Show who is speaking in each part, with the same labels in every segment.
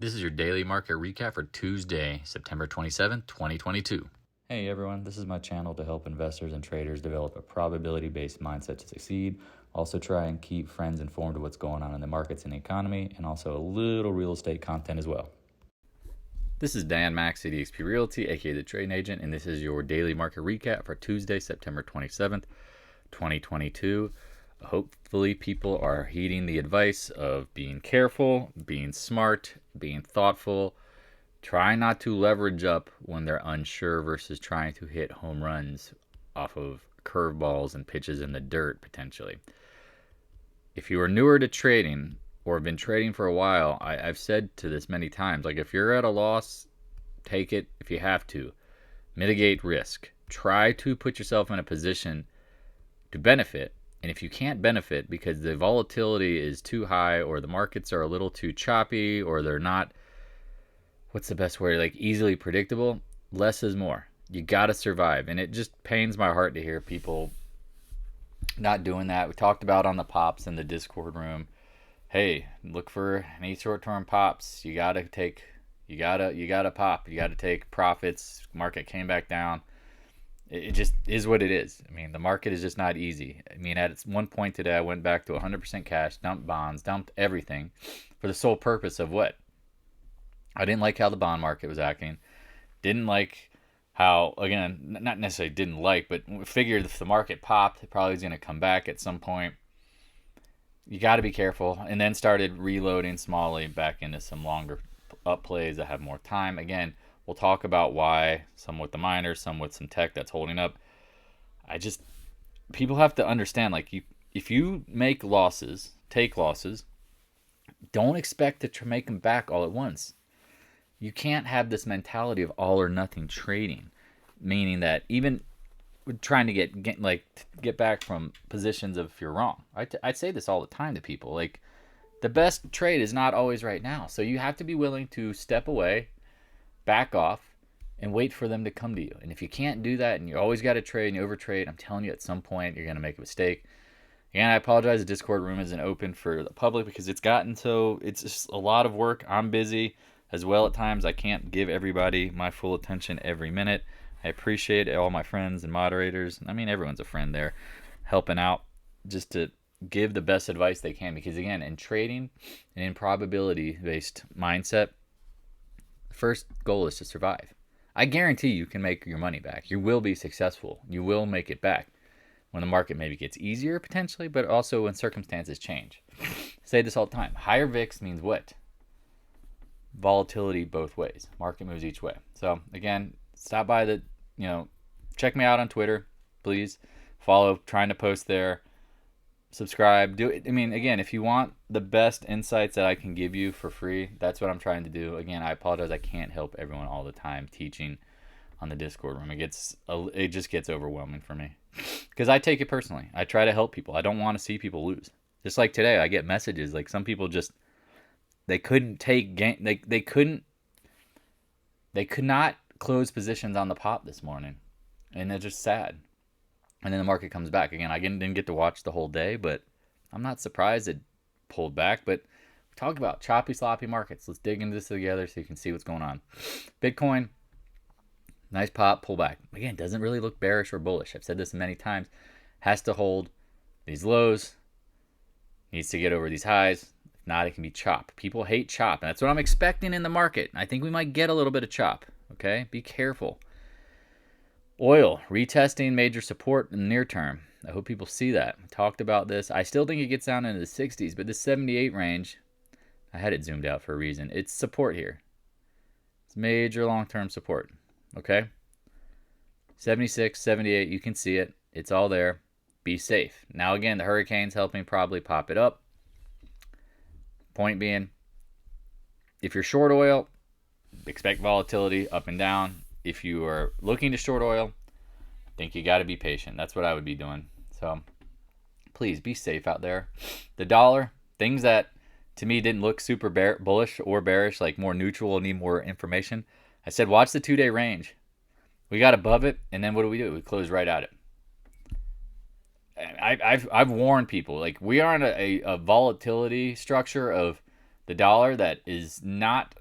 Speaker 1: This is your daily market recap for Tuesday, September 27th, 2022.
Speaker 2: Hey everyone, this is my channel to help investors and traders develop a probability-based mindset to succeed. Also try and keep friends informed of what's going on in the markets and the economy, and also a little real estate content as well.
Speaker 1: This is Dan Max at EXPI Realty, aka the Trading Agent, and this is your daily market recap for Tuesday, September 27th, 2022. Hopefully people are heeding the advice of being careful, being smart, being thoughtful, trying not to leverage up when they're unsure versus trying to hit home runs off of curveballs and pitches in the dirt potentially. If you are newer to trading or have been trading for a while, I've said to this many times, like if you're at a loss, take it if you have to. Mitigate risk. Try to put yourself in a position to benefit. And if you can't benefit because the volatility is too high or the markets are a little too choppy or they're not, what's the best way, like easily predictable, less is more. You got to survive. And it just pains my heart to hear people not doing that. We talked about on the pops in the Discord room. Hey, look for any short-term pops. You got to take, you got to pop. You got to take profits. Market came back down. It just is what it is. I mean, the market is just not easy. I mean, at one point today, I went back to 100% cash, dumped bonds, dumped everything for the sole purpose of what? I didn't like how the bond market was acting. Didn't like how, again, not necessarily didn't like, but figured if the market popped, it probably was going to come back at some point. You got to be careful. And then started reloading smallly back into some longer up plays that have more time. Again, we'll talk about why, some with the miners, some with some tech that's holding up. People have to understand, like, if you make losses, take losses, don't expect to make them back all at once. You can't have this mentality of all or nothing trading, meaning that even trying to get back from positions of if you're wrong. I say this all the time to people, like, the best trade is not always right now. So you have to be willing to step away, back off, and wait for them to come to you. And if you can't do that and you always got to trade and you overtrade, I'm telling you at some point you're going to make a mistake. And I apologize, the Discord room isn't open for the public because it's gotten so, it's just a lot of work. I'm busy as well at times. I can't give everybody my full attention every minute. I appreciate all my friends and moderators. I mean, everyone's a friend there, helping out just to give the best advice they can. Because again, in trading and in probability-based mindset, the first goal is to survive. I guarantee you can make your money back. You will be successful. You will make it back when the market maybe gets easier potentially, but also when circumstances change. I say this all the time. Higher VIX means what? Volatility both ways. Market moves each way. So again, stop by check me out on Twitter, please. Follow, trying to post there. Subscribe. Do it. I mean, again, if you want the best insights that I can give you for free, that's what I'm trying to do. Again, I apologize. I can't help everyone all the time teaching on the Discord room. It just gets overwhelming for me because I take it personally. I try to help people. I don't want to see people lose. Just like today, I get messages like some people just they couldn't take game. They could not close positions on the pop this morning, and they're just sad. And then the market comes back. Again, I didn't get to watch the whole day, but I'm not surprised it pulled back. But we talk about choppy, sloppy markets. Let's dig into this together so you can see what's going on. Bitcoin, nice pop, pull back. Again, doesn't really look bearish or bullish. I've said this many times. Has to hold these lows. Needs to get over these highs. If not, it can be chop. People hate chop, and that's what I'm expecting in the market. I think we might get a little bit of chop. Okay? Be careful. Oil, retesting major support in the near term. I hope people see that. I talked about this. I still think it gets down into the 60s, but the 78 range, I had it zoomed out for a reason. It's support here. It's major long-term support. Okay? 76, 78, you can see it. It's all there. Be safe. Now, again, the hurricane's helping probably pop it up. Point being, if you're short oil, expect volatility up and down. If you are looking to short oil, I think you got to be patient. That's what I would be doing. So please be safe out there. The dollar, things that to me didn't look super bullish or bearish, like more neutral, need more information. I said, watch the 2-day range. We got above it, and then what do? We close right at it. I've warned people, like, we are in a volatility structure of the dollar that is not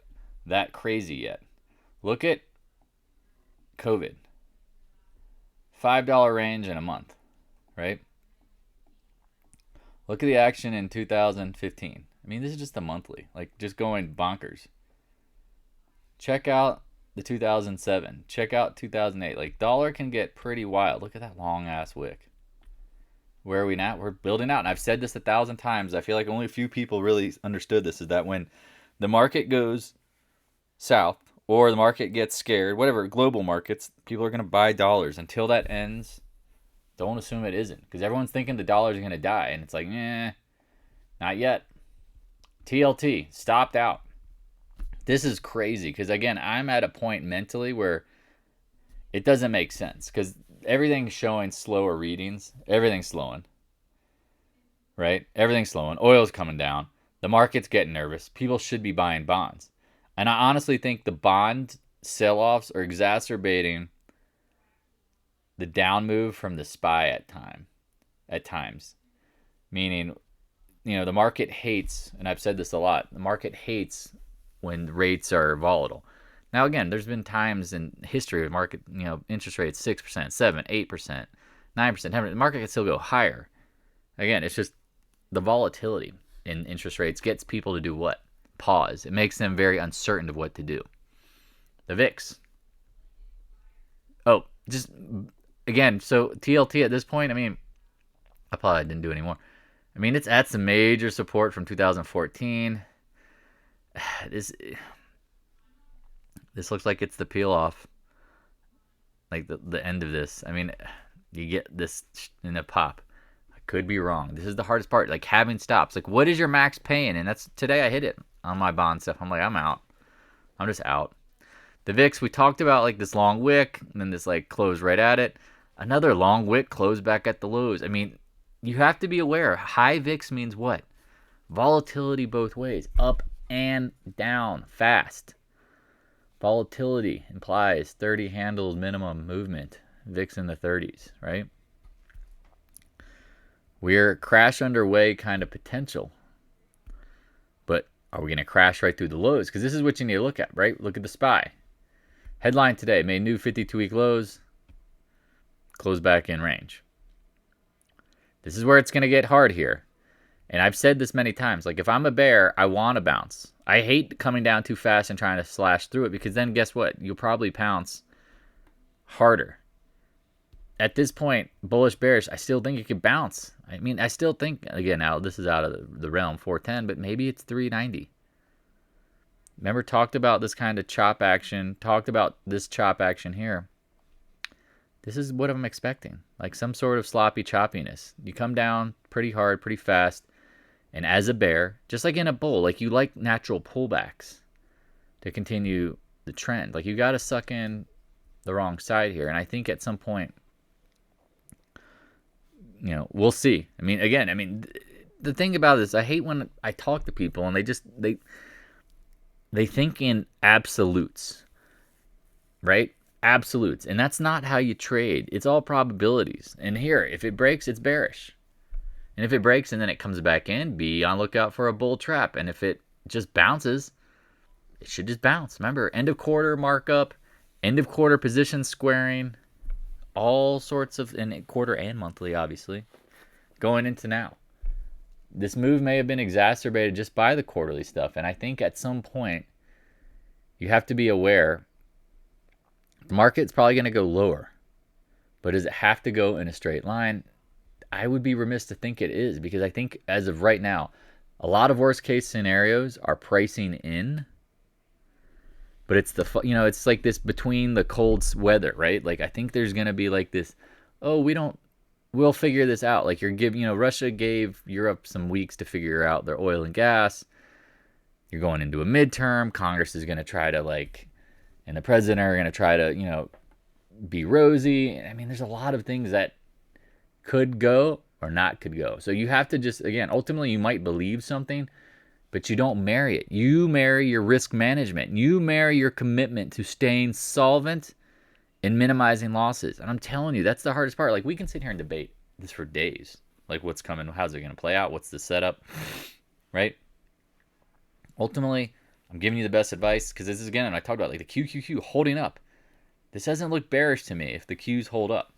Speaker 1: that crazy yet. Look at COVID. $5 range in a month, right? Look at the action in 2015. I mean, this is just a monthly, like just going bonkers. Check out the 2007. Check out 2008. Like, dollar can get pretty wild. Look at that long ass wick. Where are we now? We're building out. And I've said this 1,000 times. I feel like only a few people really understood this, is that when the market goes south or the market gets scared, whatever, global markets, people are going to buy dollars. Until that ends, don't assume it isn't. Because everyone's thinking the dollars are going to die. And it's like, not yet. TLT, stopped out. This is crazy. Because, again, I'm at a point mentally where it doesn't make sense. Because everything's showing slower readings. Everything's slowing. Right? Everything's slowing. Oil's coming down. The market's getting nervous. People should be buying bonds. And I honestly think the bond sell-offs are exacerbating the down move from the SPY at times. Meaning, the market hates, and I've said this a lot, the market hates when rates are volatile. Now, again, there's been times in history of market, interest rates 6%, 7%, 8%, 9%, 10%. The market can still go higher. Again, it's just the volatility in interest rates gets people to do what? Pause. It makes them very uncertain of what to do. The VIX. Oh, just, again, so TLT at this point, I probably didn't do any more. It's at some major support from 2014. This looks like it's the peel off, like the end of this. You get this in a pop. I could be wrong. This is the hardest part, like having stops. Like, what is your max paying? And that's today I hit it on my bond stuff. I'm like, I'm out. I'm just out. The VIX, we talked about like this long wick, and then this like close right at it. Another long wick, close back at the lows. You have to be aware. High VIX means what? Volatility both ways, up and down, fast. Volatility implies 30 handles minimum movement. VIX in the 30s, right? We're crash underway kind of potential. But are we going to crash right through the lows? Because this is what you need to look at, right? Look at the SPY. Headline today, made new 52-week lows. Close back in range. This is where it's going to get hard here. And I've said this many times. Like, if I'm a bear, I want to bounce. I hate coming down too fast and trying to slash through it, because then guess what? You'll probably pounce harder. At this point, bullish, bearish, I still think it could bounce. I still think, again, now this is out of the realm, 410, but maybe it's 390. Remember, talked about this kind of chop action, talked about this chop action here. This is what I'm expecting, like some sort of sloppy choppiness. You come down pretty hard, pretty fast. And as a bear, just like in a bull, like you like natural pullbacks to continue the trend. Like you got to suck in the wrong side here. And I think at some point, we'll see. The thing about this, I hate when I talk to people and they think in absolutes, right? Absolutes. And that's not how you trade. It's all probabilities. And here, if it breaks, it's bearish. And if it breaks and then it comes back in, be on lookout for a bull trap. And if it just bounces, it should just bounce. Remember, end of quarter markup, end of quarter position squaring, all sorts of, in quarter and monthly, obviously, going into now. This move may have been exacerbated just by the quarterly stuff. And I think at some point, you have to be aware, the market's probably going to go lower. But does it have to go in a straight line? I would be remiss to think it is, because I think as of right now, a lot of worst case scenarios are pricing in, but it's it's like this between the cold weather, right? Like I think there's going to be like this, we'll figure this out. Like Russia gave Europe some weeks to figure out their oil and gas. You're going into a midterm. Congress is going to try to and the president are going to try to, be rosy. There's a lot of things that could go or not could go. So you have to just, again, ultimately you might believe something, but you don't marry it. You marry your risk management. You marry your commitment to staying solvent and minimizing losses. And I'm telling you, that's the hardest part. Like, we can sit here and debate this for days. Like, what's coming? How's it going to play out? What's the setup? Right? Ultimately, I'm giving you the best advice because this is, again, I talked about like the QQQ holding up. This doesn't look bearish to me if the Qs hold up,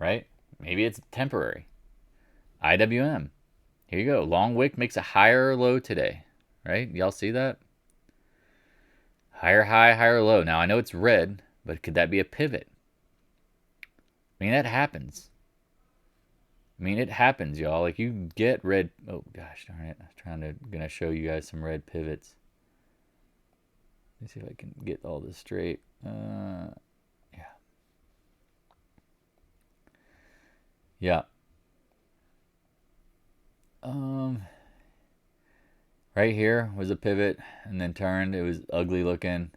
Speaker 1: right? Maybe it's temporary. IWM. Here you go. Long wick makes a higher low today, right? Y'all see that? Higher high, higher low. Now, I know it's red, but could that be a pivot? I mean, that happens. I mean, it happens, y'all. Like, you get red. Oh, gosh darn it. I'm gonna show you guys some red pivots. Let me see if I can get all this straight. Yeah. Yeah. Right here was a pivot and then turned. It was ugly looking.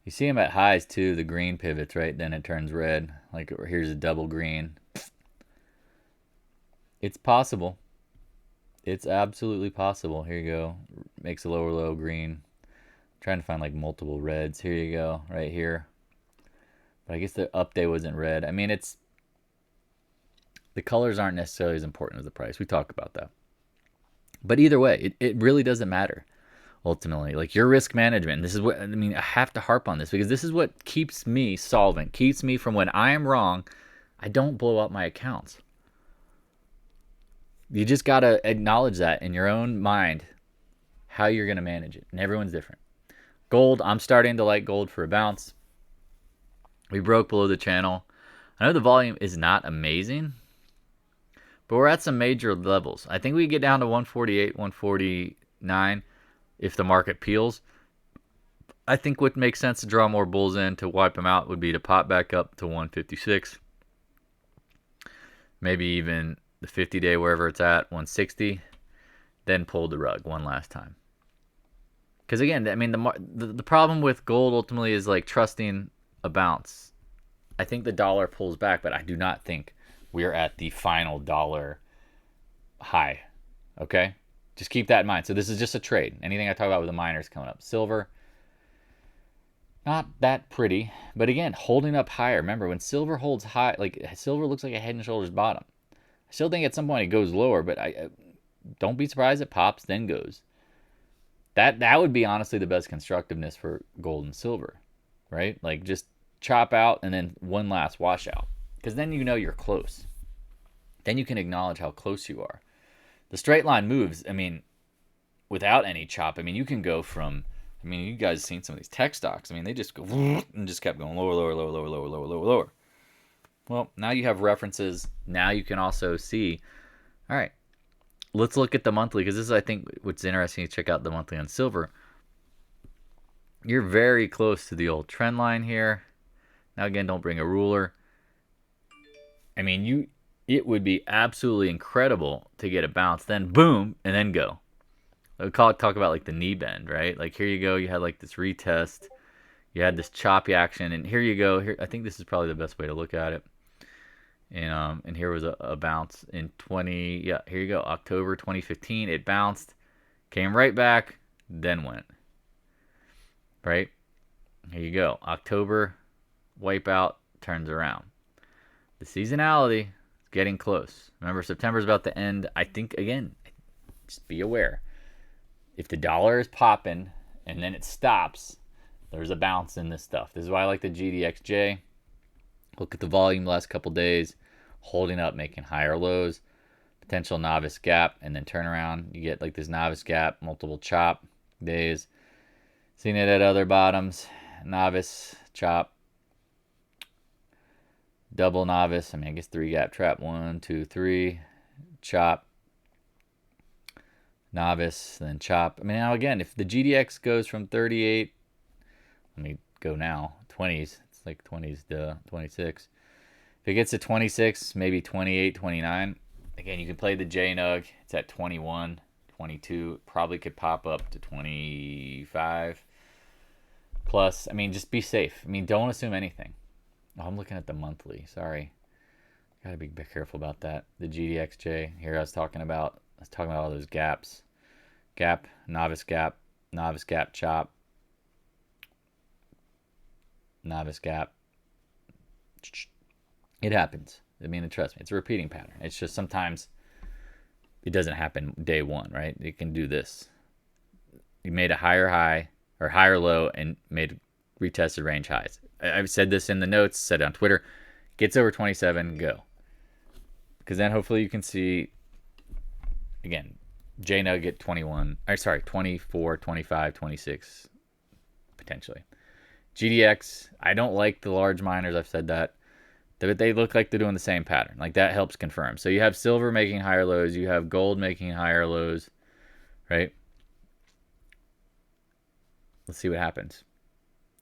Speaker 1: You see them at highs too, the green pivots, right? Then it turns red. Like here's a double green. It's possible. It's absolutely possible. Here you go. Makes a lower low green. I'm trying to find like multiple reds. Here you go, right here. But I guess the up day wasn't red. I mean, the colors aren't necessarily as important as the price. We talk about that. But either way, it really doesn't matter, ultimately. Like your risk management, this is what, I mean, I have to harp on this because this is what keeps me solvent, keeps me from when I am wrong, I don't blow up my accounts. You just got to acknowledge that in your own mind, how you're going to manage it. And everyone's different. Gold, I'm starting to like gold for a bounce. We broke below the channel. I know the volume is not amazing, but we're at some major levels. I think we get down to 148, 149 if the market peels. I think what makes sense to draw more bulls in to wipe them out would be to pop back up to 156. Maybe even the 50-day, wherever it's at, 160. Then pull the rug one last time. Because again, I mean, the problem with gold ultimately is like trusting a bounce. I think the dollar pulls back, but I do not think we are at the final dollar high. Okay? Just keep that in mind. So this is just a trade. Anything I talk about with the miners coming up. Silver, not that pretty. But again, holding up higher. Remember, when silver holds high, like silver looks like a head and shoulders bottom. I still think at some point it goes lower, but I don't be surprised it pops, then goes. That would be honestly the best constructiveness for gold and silver, right? Like just chop out and then one last washout. Because then you know you're close. Then you can acknowledge how close you are. The straight line moves, I mean, without any chop, I mean, you can go from, I mean, you guys seen some of these tech stocks. I mean, they just go and just kept going lower, lower, lower, lower, lower, lower, lower, lower. Well, now you have references. Now you can also see, all right, let's look at the monthly, because this is, I think, what's interesting to check out the monthly on silver. You're very close to the old trend line here. Now, again, don't bring a ruler. I mean, it would be absolutely incredible to get a bounce, then boom, and then go. Talk about like the knee bend, right? Like here you go, you had like this retest, you had this choppy action, and here you go. Here, I think this is probably the best way to look at it. And here was a bounce in here you go, October 2015. It bounced, came right back, then went. Right? Here you go, October, wipeout, turns around. The seasonality is getting close. Remember, September's about to end. I think, again, just be aware. If the dollar is popping and then it stops, there's a bounce in this stuff. This is why I like the GDXJ. Look at the volume the last couple days, holding up, making higher lows, potential novice gap, and then turn around. You get like this novice gap, multiple chop days. Seen it at other bottoms. Novice, chop, double novice. I mean, I guess 3 gap trap. 1, 2, 3. Chop. Novice, then chop. I mean, now again, if the GDX goes from 38, let me go now, 20s. It's like 20s to 26. If it gets to 26, maybe 28, 29. Again, you can play the JNUG. It's at 21, 22. Probably could pop up to 25. Plus, I mean, just be safe. I mean, don't assume anything. Oh, I'm looking at the monthly. Sorry. Gotta be careful about that. The GDXJ. Here I was talking about all those gaps. Gap, novice gap, chop. Novice gap. It happens. I mean, trust me, it's a repeating pattern. It's just sometimes it doesn't happen day one, right? It can do this. You made a higher high or higher low and made retested range highs. I've said this in the notes, said it on Twitter. Gets over 27, go. Because then hopefully you can see, again, JNUG 24, 25, 26, potentially. GDX, I don't like the large miners. I've said that. But they look like they're doing the same pattern. Like that helps confirm. So you have silver making higher lows. You have gold making higher lows, right? Let's see what happens.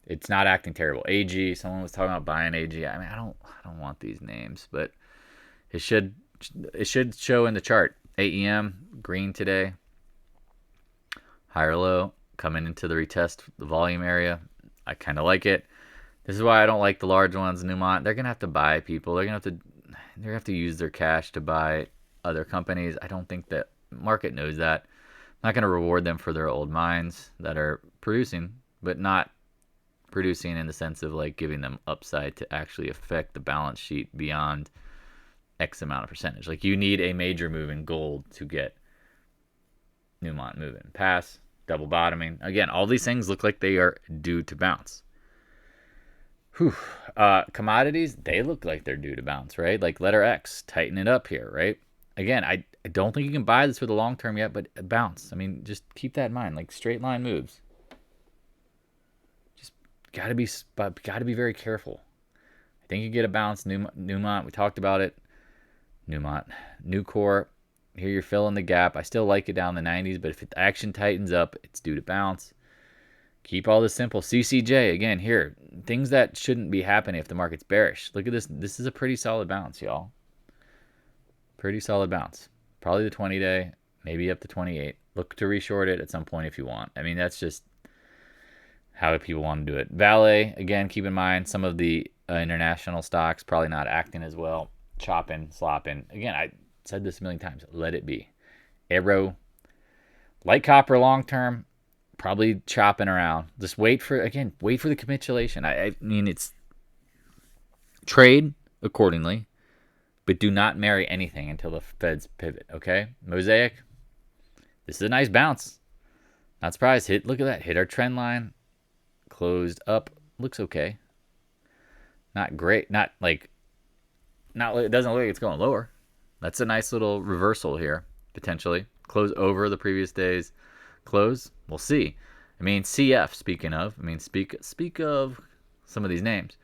Speaker 1: It's not acting terrible. AG, someone was talking about buying AG. I mean, I don't want these names, but it should show in the chart. AEM, green today. Higher low, coming into the retest, the volume area. I kind of like it. This is why I don't like the large ones. Newmont, they're gonna have to buy people. They're gonna have to use their cash to buy other companies. I don't think that market knows that. I'm not gonna reward them for their old mines that are producing, but not producing in the sense of like giving them upside to actually affect the balance sheet beyond X amount of percentage. Like you need a major move in gold to get Newmont moving. PAAS, double bottoming. Again, all these things look like they are due to bounce. Commodities, they look like they're due to bounce, right? Like letter X, tighten it up here, right? Again, I don't think you can buy this for the long term yet, but bounce. I mean, just keep that in mind. Like straight line moves. Just gotta be very careful. I think you get a bounce. Newmont, we talked about it. Newmont, Nucor. Here you're filling the gap. I still like it down the 90s, but if the action tightens up, it's due to bounce. Keep all this simple. CCJ, again, here. Things that shouldn't be happening if the market's bearish. Look at this. This is a pretty solid bounce, y'all. Pretty solid bounce. Probably the 20-day, maybe up to 28. Look to reshort it at some point if you want. I mean, that's just how people want to do it. VALE, again, keep in mind, some of the international stocks probably not acting as well. Chopping, slopping. Again, I said this a million times. Let it be. Arrow, light copper long term, probably chopping around. Just wait for the capitulation. I mean, it's trade accordingly, but do not marry anything until the Feds pivot, okay? Mosaic, this is a nice bounce. Not surprised. Look at that. Hit our trend line. Closed up. Looks okay. Not great. It doesn't look like it's going lower. That's a nice little reversal here, potentially. Close over the previous day's close. We'll see. I mean, CF, speaking of. I mean, speak of some of these names.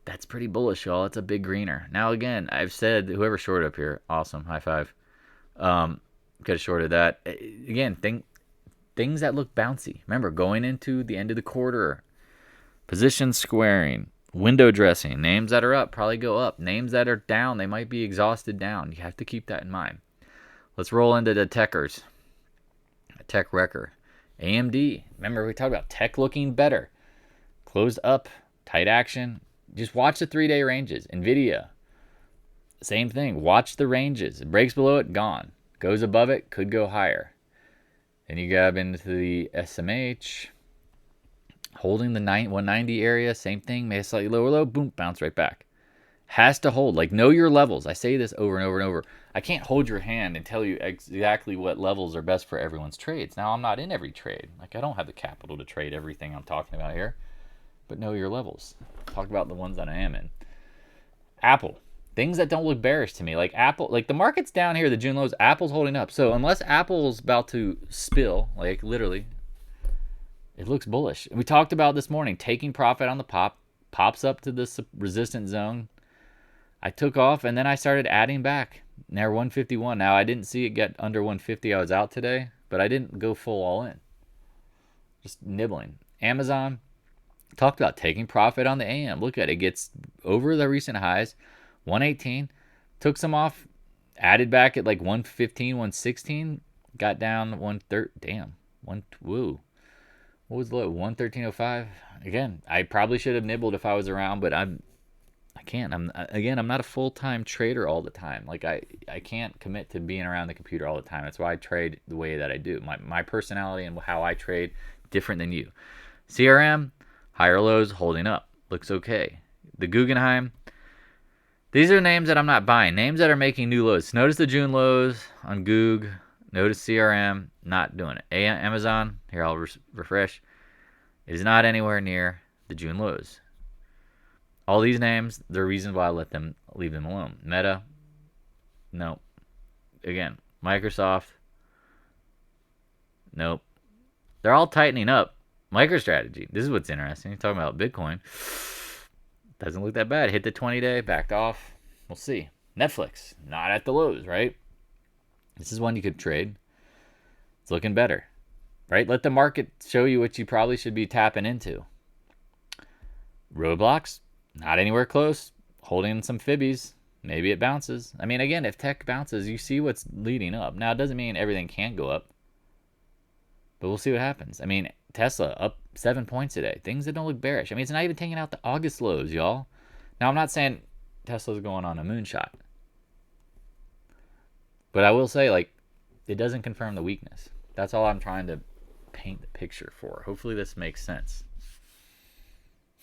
Speaker 1: That's pretty bullish, y'all. It's a big greener. Now, again, I've said whoever shorted up here, awesome. High five. Could have shorted that. Again, things that look bouncy. Remember, going into the end of the quarter, position squaring, window dressing, names that are up probably go up. Names that are down, they might be exhausted down. You have to keep that in mind. Let's roll into the techers. Tech wrecker. AMD. Remember, we talked about tech looking better. Closed up, tight action. Just watch the 3-day ranges. NVIDIA, same thing. Watch the ranges. It breaks below it, gone. Goes above it, could go higher. Then you grab into the SMH. Holding the 190 area, same thing. May a slightly lower low, boom, bounce right back. Has to hold. Like, know your levels. I say this over and over and over. I can't hold your hand and tell you exactly what levels are best for everyone's trades. Now, I'm not in every trade. Like, I don't have the capital to trade everything I'm talking about here. But know your levels. Talk about the ones that I am in. Apple. Things that don't look bearish to me. Like Apple, like the market's down here, the June lows, Apple's holding up. So unless Apple's about to spill, like literally, it looks bullish. We talked about this morning, taking profit on the pop, pops up to this resistance zone. I took off and then I started adding back. Near 151. Now I didn't see it get under 150. I was out today, but I didn't go full all in. Just nibbling. Amazon, talked about taking profit on the AM. Look at it. It gets over the recent highs. 118. Took some off. Added back at like 115, 116. Got down 130. Damn. Woo. What was the low? 113.05. Again, I probably should have nibbled if I was around, but I can't. I'm not a full-time trader all the time. Like I can't commit to being around the computer all the time. That's why I trade the way that I do. My personality and how I trade different than you. CRM, higher lows holding up. Looks okay. The Guggenheim, these are names that I'm not buying. Names that are making new lows. Notice the June lows on Goog. Notice CRM, not doing it. Amazon, here I'll refresh, is not anywhere near the June lows. All these names, the reason why I leave them alone. Meta, no. Again, Microsoft, nope. They're all tightening up. MicroStrategy, this is what's interesting. You're talking about Bitcoin. Doesn't look that bad. Hit the 20-day, backed off. We'll see. Netflix, not at the lows, right? This is one you could trade. It's looking better, right? Let the market show you what you probably should be tapping into. Roblox, not anywhere close. Holding some fibbies. Maybe it bounces. I mean, again, if tech bounces, you see what's leading up. Now, it doesn't mean everything can't go up, but we'll see what happens. I mean, Tesla up 7 points today. Things that don't look bearish. I mean, it's not even taking out the August lows, y'all. Now, I'm not saying Tesla's going on a moonshot, but I will say, like, it doesn't confirm the weakness. That's all I'm trying to paint the picture for. Hopefully this makes sense.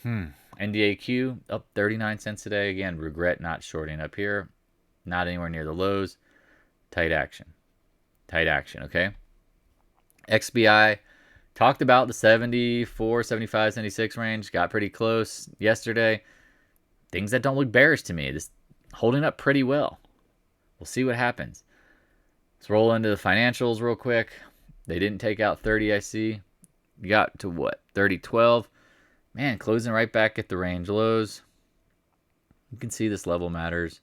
Speaker 1: NDAQ up 39 cents today. Again, regret not shorting up here. Not anywhere near the lows. Tight action. Tight action, okay? EXPI talked about the 74, 75, 76 range. Got pretty close yesterday. Things that don't look bearish to me. Just holding up pretty well. We'll see what happens. Let's roll into the financials real quick. They didn't take out 30, I see. You got to what? 30.12. Man, closing right back at the range lows. You can see this level matters.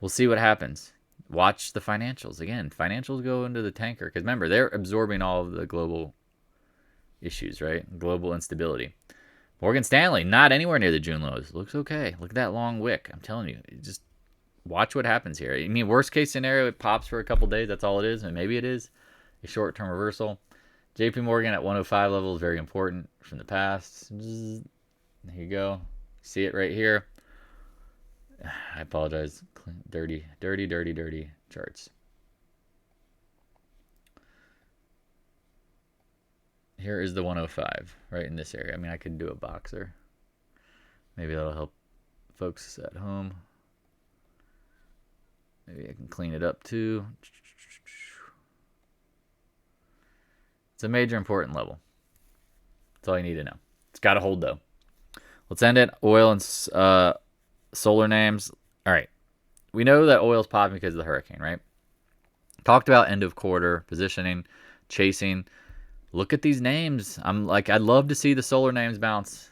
Speaker 1: We'll see what happens. Watch the financials. Again, financials go into the tanker. Because remember, they're absorbing all of the global issues, right? Global instability. Morgan Stanley, not anywhere near the June lows. Looks okay. Look at that long wick. I'm telling you, just watch what happens here. I mean, worst case scenario, it pops for a couple days. That's all it is. And maybe it is a short-term reversal. JP Morgan at 105 level is very important from the past. There you go. See it right here. I apologize. Dirty charts. Here is the 105 right in this area. I mean, I could do a boxer. Maybe that'll help folks at home. Maybe I can clean it up too. It's a major important level. That's all you need to know. It's got to hold though. Let's end it. Oil and solar names. All right. We know that oil's popping because of the hurricane, right? Talked about end of quarter positioning, chasing. Look at these names. I'd love to see the solar names bounce.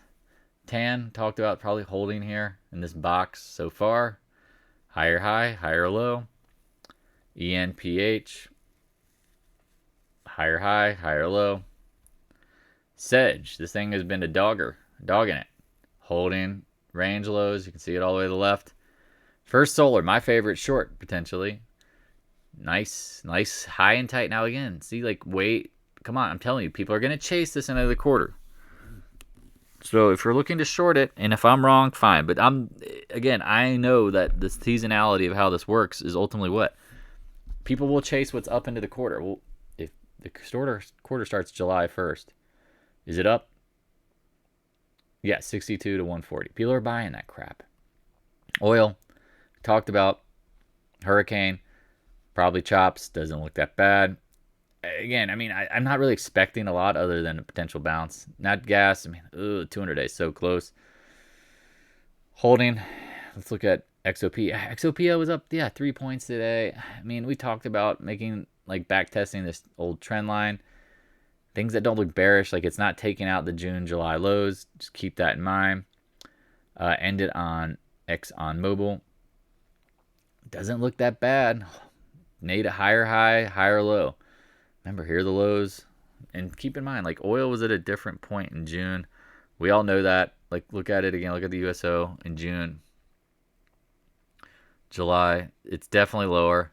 Speaker 1: Tan talked about probably holding here in this box so far. Higher high, higher low. ENPH. Higher high, higher low. Sedge. This thing has been a dogging it. Holding range lows. You can see it all the way to the left. First Solar, my favorite short, potentially. Nice high and tight. Now again, see, like, wait. Come on, I'm telling you, people are going to chase this into the quarter. So if you're looking to short it, and if I'm wrong, fine. But I know that the seasonality of how this works is ultimately what? People will chase what's up into the quarter. Well, if the quarter starts July 1st, is it up? Yeah, 62 to 140. People are buying that crap. Oil, talked about. Hurricane, probably chops. Doesn't look that bad. Again, I mean, I'm not really expecting a lot other than a potential bounce. Not gas. I mean, 200 days so close. Holding. Let's look at XOP. XOP was up, 3 points today. I mean, we talked about making, like, back testing this old trend line. Things that don't look bearish, like it's not taking out the June, July lows. Just keep that in mind. Ended on ExxonMobil. Doesn't look that bad. Made a higher high, higher low. Remember, here are the lows. And keep in mind, like, oil was at a different point in June. We all know that. Like, look at it again. Look at the USO in June. July. It's definitely lower.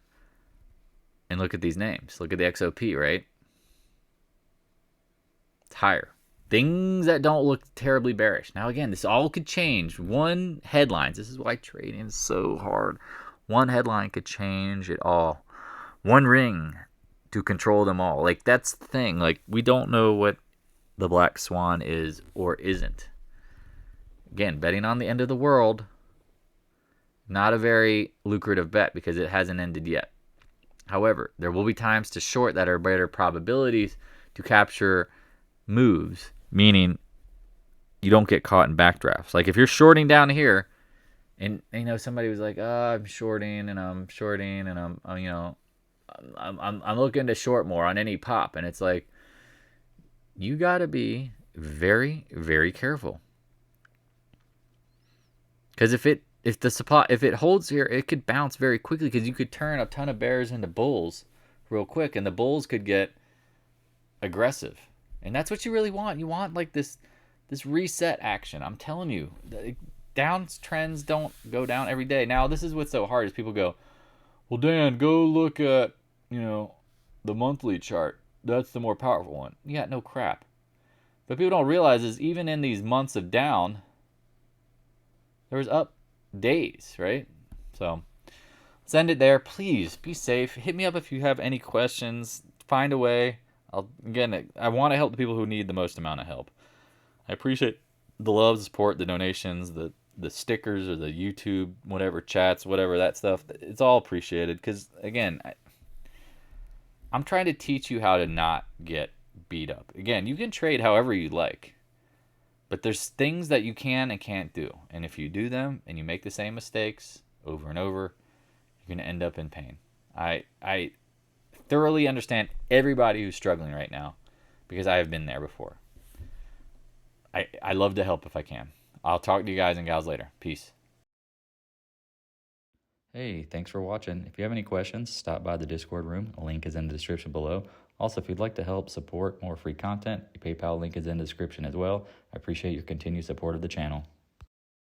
Speaker 1: And look at these names. Look at the XOP, right? It's higher. Things that don't look terribly bearish. Now, again, this all could change. One headline. This is why trading is so hard. One headline could change it all. One ring to control them all. Like, that's the thing. Like, we don't know what the black swan is or isn't. Again, betting on the end of the world, not a very lucrative bet because it hasn't ended yet. However, there will be times to short that are better probabilities to capture moves, meaning you don't get caught in backdrafts. Like if you're shorting down here, and somebody was like, "Oh, I'm shorting and I'm I'm looking to short more on any pop," and it's like you got to be very, very careful, because if it holds here, it could bounce very quickly, because you could turn a ton of bears into bulls real quick, and the bulls could get aggressive, and that's what you really want. You want like this reset action. I'm telling you, down trends don't go down every day. Now, this is what's so hard is people go, "Well, Dan, go look at the monthly chart. That's the more powerful one." Yeah, no crap. But people don't realize is even in these months of down, there was up days, right? So let's end it there. Please be safe. Hit me up if you have any questions. Find a way. I want to help the people who need the most amount of help. I appreciate the love, the support, the donations, the stickers, or the YouTube, whatever, chats, whatever, that stuff. It's all appreciated, because, again, I'm trying to teach you how to not get beat up. Again, you can trade however you like, but there's things that you can and can't do. And if you do them and you make the same mistakes over and over, you're going to end up in pain. I thoroughly understand everybody who's struggling right now, because I have been there before. I love to help if I can. I'll talk to you guys and gals later. Peace.
Speaker 2: Hey, thanks for watching. If you have any questions, stop by the Discord room. A link is in the description below. Also, if you'd like to help support more free content, the PayPal link is in the description as well. I appreciate your continued support of the channel.